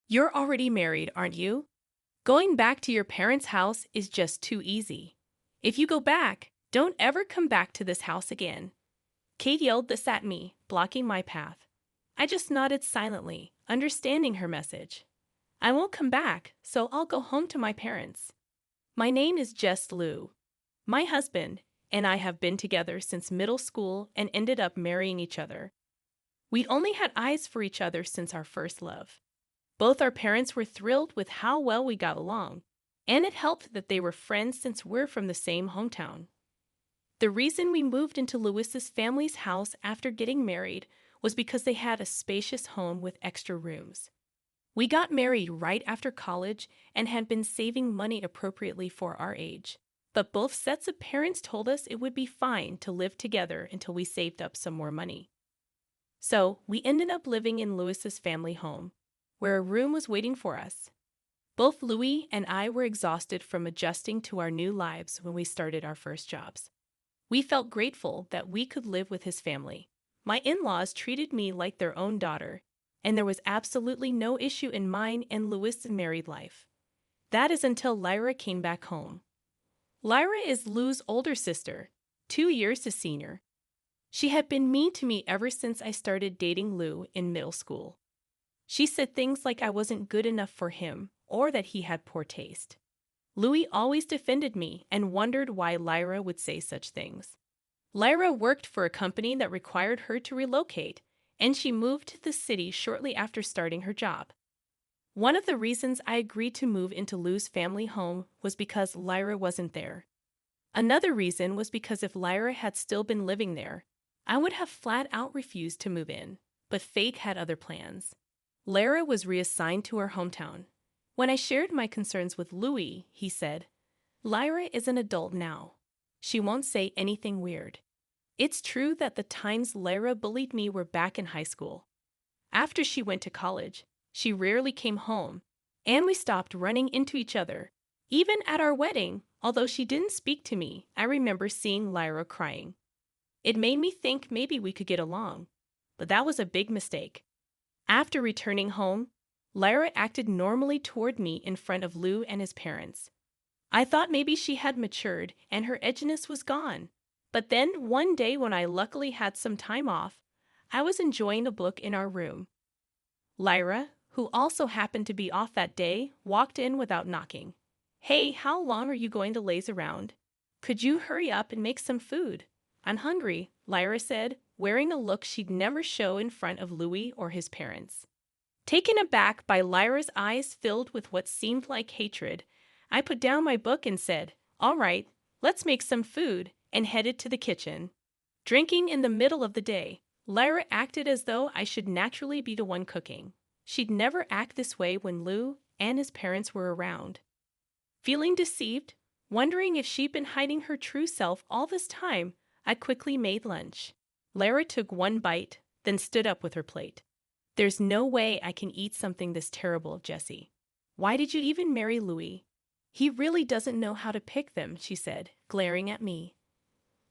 You're already married, aren't you? Going back to your parents' house is just too easy. If you go back, don't ever come back to this house again. Kate yelled this at me, blocking my path. I just nodded silently, understanding her message. I won't come back, so I'll go home to my parents. My name is Jess Lou. My husband and I have been together since middle school and ended up marrying each other. We'd only had eyes for each other since our first love. Both our parents were thrilled with how well we got along, and it helped that they were friends since we're from the same hometown. The reason we moved into Lewis's family's house after getting married was because they had a spacious home with extra rooms. We got married right after college and had been saving money appropriately for our age, but both sets of parents told us it would be fine to live together until we saved up some more money. So we ended up living in Lewis's family home, where a room was waiting for us. Both Louis and I were exhausted from adjusting to our new lives when we started our first jobs. We felt grateful that we could live with his family. My in-laws treated me like their own daughter, and there was absolutely no issue in mine and Louis' married life. That is until Lyra came back home. Lyra is Lou's older sister, 2 years his senior. She had been mean to me ever since I started dating Lou in middle school. She said things like I wasn't good enough for him or that he had poor taste. Louis always defended me and wondered why Lyra would say such things. Lyra worked for a company that required her to relocate, and she moved to the city shortly after starting her job. One of the reasons I agreed to move into Lou's family home was because Lyra wasn't there. Another reason was because if Lyra had still been living there, I would have flat out refused to move in, but fate had other plans. Lyra was reassigned to her hometown. When I shared my concerns with Louis, he said, "Lyra is an adult now. She won't say anything weird." It's true that the times Lyra bullied me were back in high school. After she went to college, she rarely came home, and we stopped running into each other. Even at our wedding, although she didn't speak to me, I remember seeing Lyra crying. It made me think maybe we could get along, but that was a big mistake. After returning home, Lyra acted normally toward me in front of Lou and his parents. I thought maybe she had matured and her edginess was gone. But then one day when I luckily had some time off, I was enjoying a book in our room. Lyra, who also happened to be off that day, walked in without knocking. "Hey, how long are you going to laze around? Could you hurry up and make some food? I'm hungry," Lyra said, wearing a look she'd never show in front of Louis or his parents. Taken aback by Lyra's eyes filled with what seemed like hatred, I put down my book and said, "All right, let's make some food," and headed to the kitchen. Drinking in the middle of the day, Lyra acted as though I should naturally be the one cooking. She'd never act this way when Lou and his parents were around. Feeling deceived, wondering if she'd been hiding her true self all this time, I quickly made lunch. Lyra took one bite, then stood up with her plate. "There's no way I can eat something this terrible, Jessie. Why did you even marry Louis? He really doesn't know how to pick them," she said, glaring at me.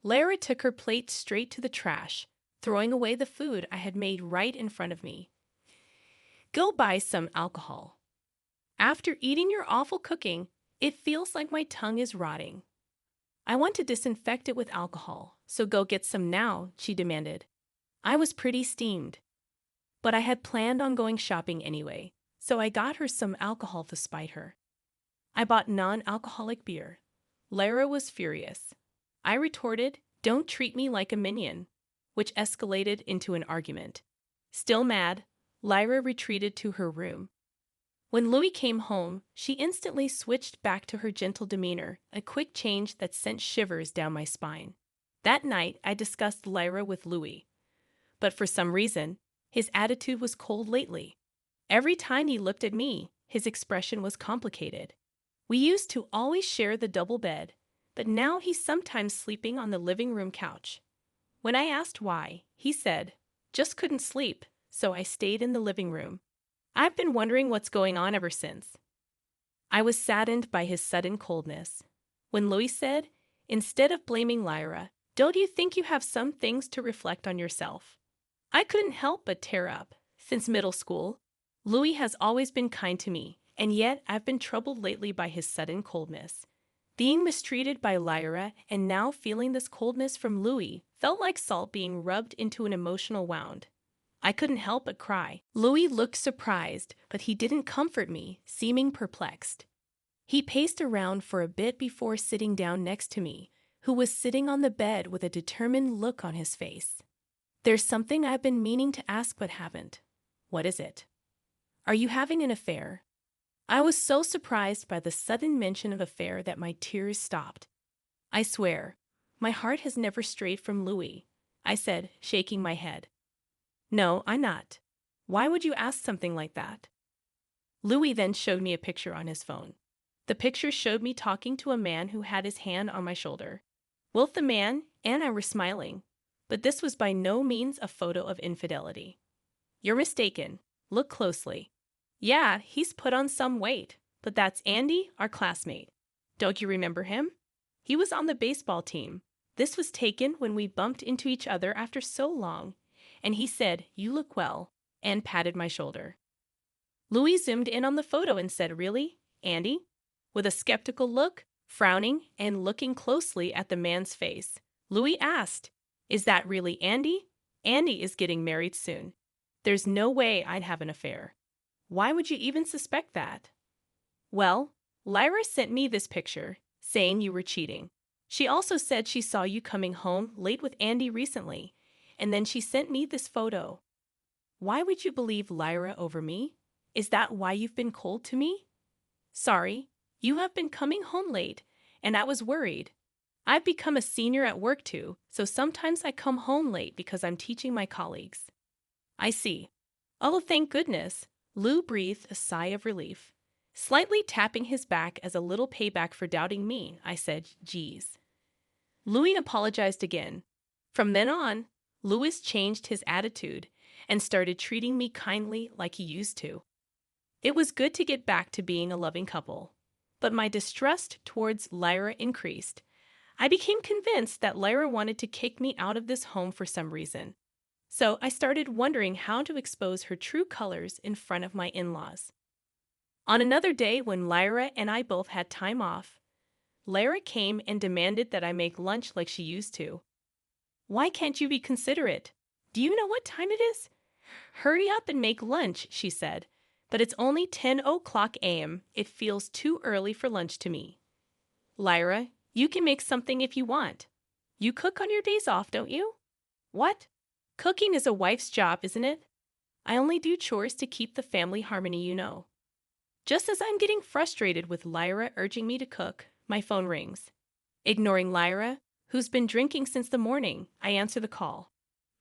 Lyra took her plate straight to the trash, throwing away the food I had made right in front of me. "Go buy some alcohol. After eating your awful cooking, it feels like my tongue is rotting." "I want to disinfect it with alcohol, so go get some now," she demanded. I was pretty steamed. But I had planned on going shopping anyway, so I got her some alcohol to spite her. I bought non-alcoholic beer. Lyra was furious. I retorted, "Don't treat me like a minion," which escalated into an argument. Still mad, Lyra retreated to her room. When Louis came home, she instantly switched back to her gentle demeanor, a quick change that sent shivers down my spine. That night, I discussed Lyra with Louis. But for some reason, his attitude was cold lately. Every time he looked at me, his expression was complicated. We used to always share the double bed, but now he's sometimes sleeping on the living room couch. When I asked why, he said, "Just couldn't sleep, so I stayed in the living room." I've been wondering what's going on ever since. I was saddened by his sudden coldness. When Louis said, "Instead of blaming Lyra, don't you think you have some things to reflect on yourself?" I couldn't help but tear up. Since middle school, Louis has always been kind to me, and yet I've been troubled lately by his sudden coldness. Being mistreated by Lyra and now feeling this coldness from Louis felt like salt being rubbed into an emotional wound. I couldn't help but cry. Louis looked surprised, but he didn't comfort me, seeming perplexed. He paced around for a bit before sitting down next to me, who was sitting on the bed with a determined look on his face. There's something I've been meaning to ask but haven't. What is it? Are you having an affair? I was so surprised by the sudden mention of affair that my tears stopped. I swear, my heart has never strayed from Louis, I said, shaking my head. No, I'm not. Why would you ask something like that? Louis then showed me a picture on his phone. The picture showed me talking to a man who had his hand on my shoulder. Both the man and I were smiling, but this was by no means a photo of infidelity. You're mistaken. Look closely. Yeah, he's put on some weight, but that's Andy, our classmate. Don't you remember him? He was on the baseball team. This was taken when we bumped into each other after so long, and he said, "You look well," and patted my shoulder. Louis zoomed in on the photo and said, "Really, Andy?" With a skeptical look, frowning, and looking closely at the man's face, Louis asked, "Is that really Andy? Andy is getting married soon. There's no way I'd have an affair." Why would you even suspect that? Well, Lyra sent me this picture, saying you were cheating. She also said she saw you coming home late with Andy recently, and then she sent me this photo. Why would you believe Lyra over me? Is that why you've been cold to me? Sorry, you have been coming home late, and I was worried. I've become a senior at work too, so sometimes I come home late because I'm teaching my colleagues. I see. Oh, thank goodness. Lou breathed a sigh of relief. Slightly tapping his back as a little payback for doubting me, I said, "Geez." Louis apologized again. From then on, Louis changed his attitude and started treating me kindly like he used to. It was good to get back to being a loving couple. But my distrust towards Lyra increased. I became convinced that Lyra wanted to kick me out of this home for some reason. So I started wondering how to expose her true colors in front of my in-laws. On another day when Lyra and I both had time off, Lyra came and demanded that I make lunch like she used to. Why can't you be considerate? Do you know what time it is? Hurry up and make lunch, she said. But it's only 10:00 a.m. It feels too early for lunch to me. Lyra, you can make something if you want. You cook on your days off, don't you? What? Cooking is a wife's job, isn't it? I only do chores to keep the family harmony, you know. Just as I'm getting frustrated with Lyra urging me to cook, my phone rings. Ignoring Lyra, who's been drinking since the morning, I answer the call.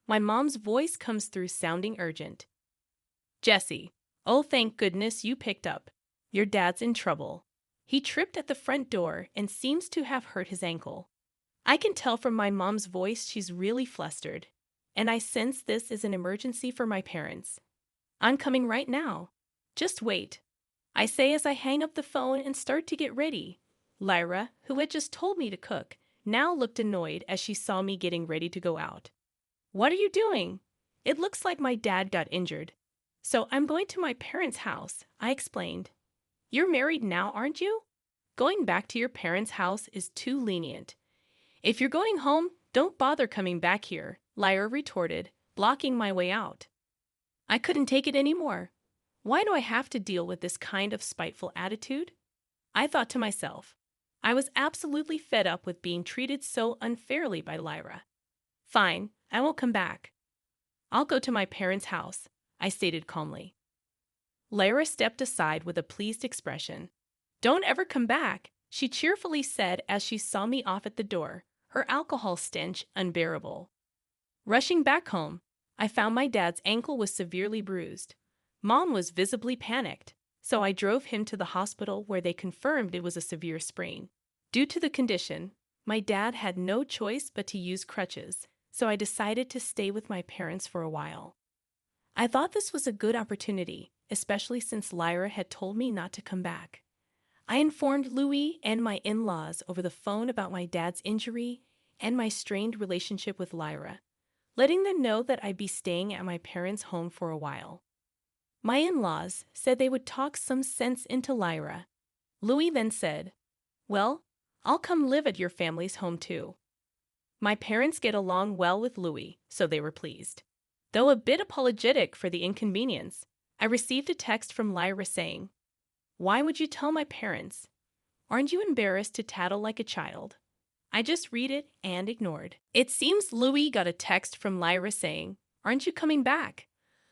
My mom's voice comes through sounding urgent. Jesse, oh thank goodness you picked up. Your dad's in trouble. He tripped at the front door and seems to have hurt his ankle. I can tell from my mom's voice she's really flustered, and I sense this is an emergency for my parents. I'm coming right now. Just wait, I say as I hang up the phone and start to get ready. Lyra, who had just told me to cook, now looked annoyed as she saw me getting ready to go out. What are you doing? It looks like my dad got injured. So I'm going to my parents' house, I explained. You're married now, aren't you? Going back to your parents' house is too lenient. If you're going home, don't bother coming back here, Lyra retorted, blocking my way out. I couldn't take it anymore. Why do I have to deal with this kind of spiteful attitude? I thought to myself. I was absolutely fed up with being treated so unfairly by Lyra. Fine, I won't come back. I'll go to my parents' house, I stated calmly. Lyra stepped aside with a pleased expression. Don't ever come back, she cheerfully said as she saw me off at the door, her alcohol stench unbearable. Rushing back home, I found my dad's ankle was severely bruised. Mom was visibly panicked, so I drove him to the hospital where they confirmed it was a severe sprain. Due to the condition, my dad had no choice but to use crutches, so I decided to stay with my parents for a while. I thought this was a good opportunity, especially since Lyra had told me not to come back. I informed Louis and my in-laws over the phone about my dad's injury and my strained relationship with Lyra, letting them know that I'd be staying at my parents' home for a while. My in-laws said they would talk some sense into Lyra. Louis then said, "Well, I'll come live at your family's home too." My parents get along well with Louis, so they were pleased. Though a bit apologetic for the inconvenience, I received a text from Lyra saying, "Why would you tell my parents? Aren't you embarrassed to tattle like a child?" I just read it and ignored. It seems Louis got a text from Lyra saying, "Aren't you coming back?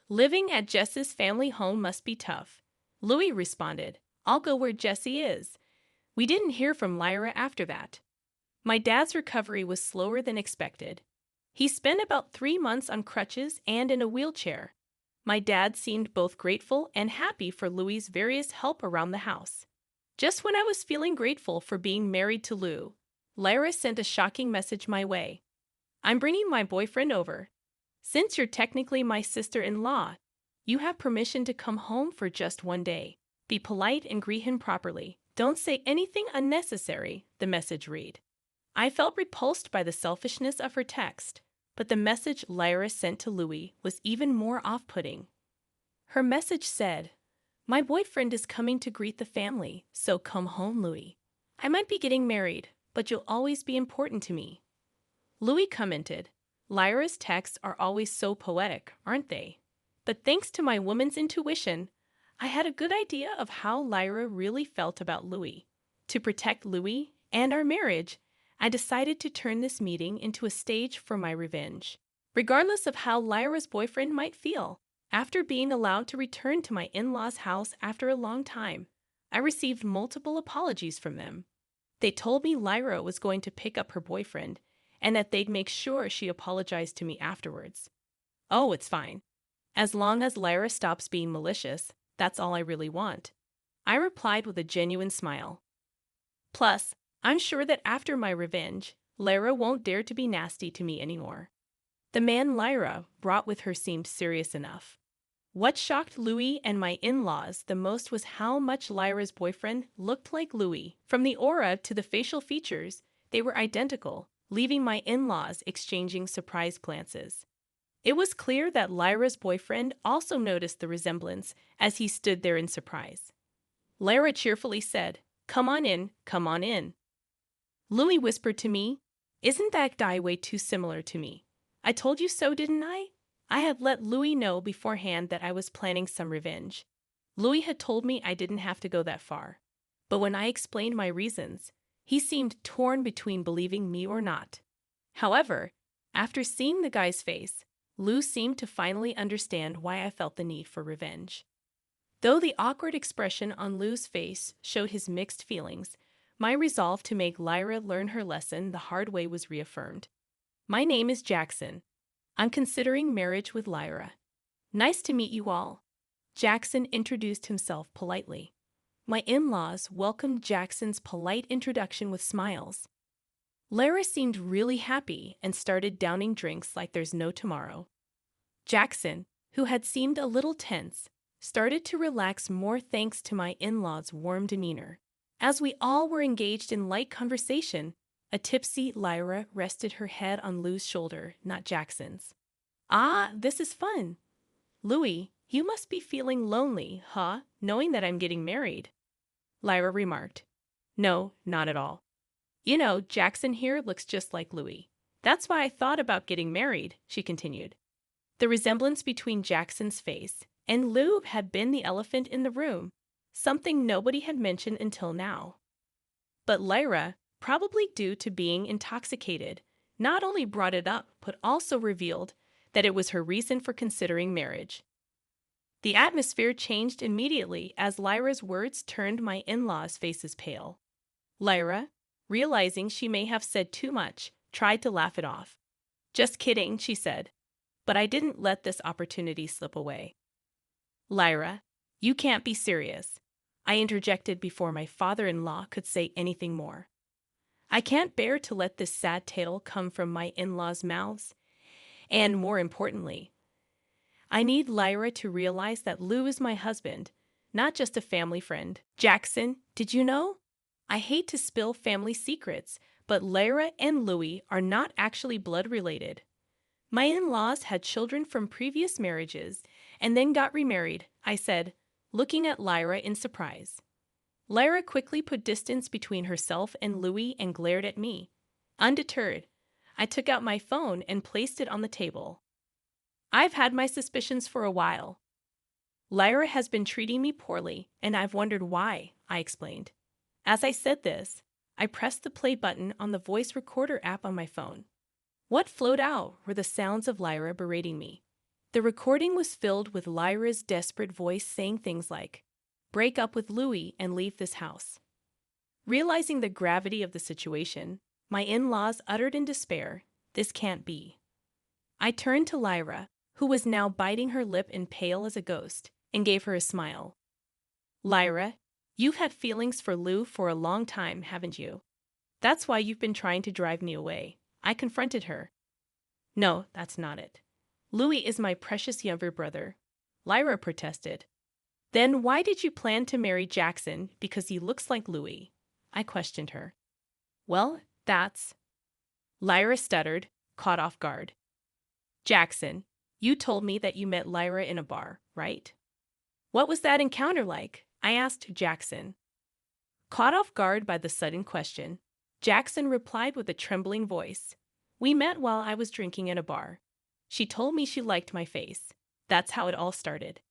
Living at Jess's family home must be tough." Louis responded, "I'll go where Jessie is." We didn't hear from Lyra after that. My dad's recovery was slower than expected. He spent about 3 months on crutches and in a wheelchair. My dad seemed both grateful and happy for Louis's various help around the house. Just when I was feeling grateful for being married to Lou, Lyra sent a shocking message my way. "I'm bringing my boyfriend over. Since you're technically my sister-in-law, you have permission to come home for just one day. Be polite and greet him properly. Don't say anything unnecessary," the message read. I felt repulsed by the selfishness of her text, but the message Lyra sent to Louis was even more off-putting. Her message said, "My boyfriend is coming to greet the family, so come home, Louis. I might be getting married, but you'll always be important to me." Louis commented, "Lyra's texts are always so poetic, aren't they? But thanks to my woman's intuition, I had a good idea of how Lyra really felt about Louis. To protect Louis and our marriage, I decided to turn this meeting into a stage for my revenge. Regardless of how Lyra's boyfriend might feel, after being allowed to return to my in-laws' house after a long time, I received multiple apologies from them. They told me Lyra was going to pick up her boyfriend and that they'd make sure she apologized to me afterwards. "Oh, it's fine. As long as Lyra stops being malicious, that's all I really want," I replied with a genuine smile. Plus, I'm sure that after my revenge, Lyra won't dare to be nasty to me anymore. The man Lyra brought with her seemed serious enough. What shocked Louis and my in-laws the most was how much Lyra's boyfriend looked like Louis. From the aura to the facial features, they were identical, leaving my in-laws exchanging surprise glances. It was clear that Lyra's boyfriend also noticed the resemblance as he stood there in surprise. Lyra cheerfully said, "Come on in, come on in." Louis whispered to me, "Isn't that guy way too similar to me? I told you so, didn't I?" I had let Louis know beforehand that I was planning some revenge. Louis had told me I didn't have to go that far. But when I explained my reasons, he seemed torn between believing me or not. However, after seeing the guy's face, Lou seemed to finally understand why I felt the need for revenge. Though the awkward expression on Lou's face showed his mixed feelings, my resolve to make Lyra learn her lesson the hard way was reaffirmed. "My name is Jackson. I'm considering marriage with Lyra. Nice to meet you all." Jackson introduced himself politely. My in-laws welcomed Jackson's polite introduction with smiles. Lyra seemed really happy and started downing drinks like there's no tomorrow. Jackson, who had seemed a little tense, started to relax more thanks to my in-laws' warm demeanor. As we all were engaged in light conversation, a tipsy Lyra rested her head on Lou's shoulder, not Jackson's. "Ah, this is fun. Louis, you must be feeling lonely, huh, knowing that I'm getting married?" Lyra remarked. "No, not at all. You know, Jackson here looks just like Louis. That's why I thought about getting married," she continued. The resemblance between Jackson's face and Lou had been the elephant in the room, something nobody had mentioned until now. But Lyra, probably due to being intoxicated, not only brought it up, but also revealed that it was her reason for considering marriage. The atmosphere changed immediately as Lyra's words turned my in-laws' faces pale. Lyra, realizing she may have said too much, tried to laugh it off. "Just kidding," she said, but I didn't let this opportunity slip away. "Lyra, you can't be serious," I interjected before my father-in-law could say anything more. "I can't bear to let this sad tale come from my in-laws' mouths. And more importantly, I need Lyra to realize that Lou is my husband, not just a family friend. Jackson, did you know? I hate to spill family secrets, but Lyra and Louis are not actually blood related. My in-laws had children from previous marriages, and then got remarried, I said, looking at Lyra in surprise. Lyra quickly put distance between herself and Louis and glared at me. Undeterred, I took out my phone and placed it on the table. I've had my suspicions for a while. Lyra has been treating me poorly, and I've wondered why, I explained. As I said this, I pressed the play button on the voice recorder app on my phone. What flowed out were the sounds of Lyra berating me. The recording was filled with Lyra's desperate voice saying things like, "Break up with Louis and leave this house." Realizing the gravity of the situation, my in-laws uttered in despair, "This can't be." I turned to Lyra, who was now biting her lip and pale as a ghost, and gave her a smile. "Lyra, you've had feelings for Lou for a long time, haven't you? That's why you've been trying to drive me away," I confronted her. "No, that's not it. Louis is my precious younger brother," Lyra protested. "Then why did you plan to marry Jackson because he looks like Louis?" I questioned her. "Well, that's—" Lyra stuttered, caught off guard. "Jackson, you told me that you met Lyra in a bar, right? What was that encounter like?" I asked Jackson. Caught off guard by the sudden question, Jackson replied with a trembling voice, "We met while I was drinking in a bar. She told me she liked my face. That's how it all started."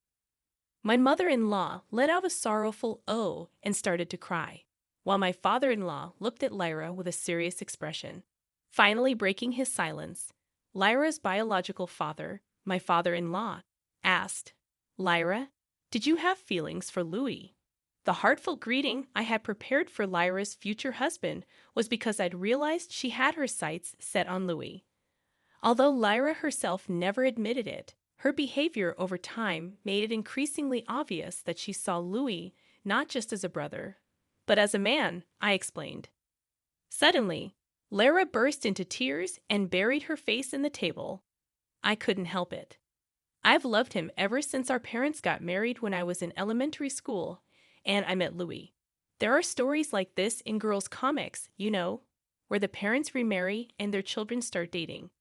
My mother-in-law let out a sorrowful "oh" and started to cry, while my father-in-law looked at Lyra with a serious expression. Finally breaking his silence, Lyra's biological father, my father-in-law, asked, "Lyra, did you have feelings for Louis?" The heartfelt greeting I had prepared for Lyra's future husband was because I'd realized she had her sights set on Louis. Although Lyra herself never admitted it, her behavior over time made it increasingly obvious that she saw Louis not just as a brother, but as a man, I explained. Suddenly, Lyra burst into tears and buried her face in the table. I couldn't help it. I've loved him ever since our parents got married when I was in elementary school, and I met Louis. There are stories like this in girls' comics, where the parents remarry and their children start dating.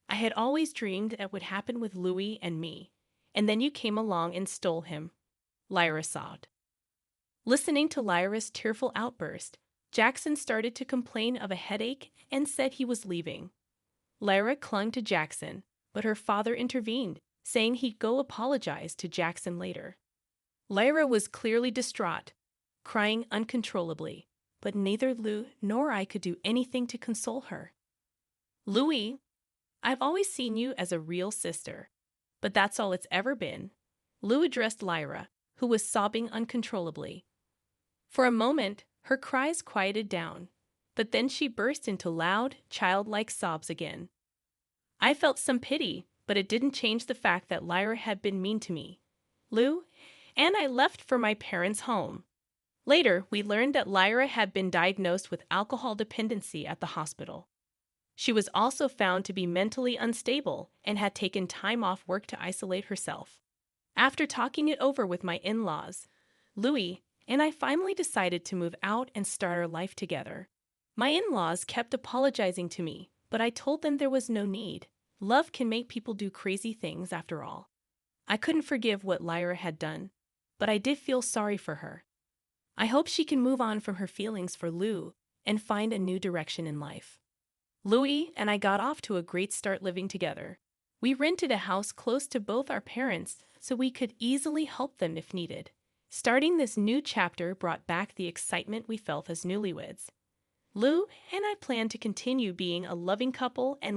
I had always dreamed that would happen with Louis and me, and then you came along and stole him. Lyra sobbed. Listening to Lyra's tearful outburst, Jackson started to complain of a headache and said he was leaving. Lyra clung to Jackson, but her father intervened, saying he'd go apologize to Jackson later. Lyra was clearly distraught, crying uncontrollably, but neither Lou nor I could do anything to console her. "Louis, I've always seen you as a real sister, but that's all it's ever been," Lou addressed Lyra, who was sobbing uncontrollably. For a moment, her cries quieted down, but then she burst into loud, childlike sobs again. I felt some pity, but it didn't change the fact that Lyra had been mean to me, Lou, and I left for my parents' home. Later, we learned that Lyra had been diagnosed with alcohol dependency at the hospital. She was also found to be mentally unstable and had taken time off work to isolate herself. After talking it over with my in-laws, Louis and I finally decided to move out and start our life together. My in-laws kept apologizing to me, but I told them there was no need. Love can make people do crazy things after all. I couldn't forgive what Lyra had done, but I did feel sorry for her. I hope she can move on from her feelings for Lou and find a new direction in life. Louis and I got off to a great start living together. We rented a house close to both our parents so we could easily help them if needed. Starting this new chapter brought back the excitement we felt as newlyweds. Lou and I plan to continue being a loving couple and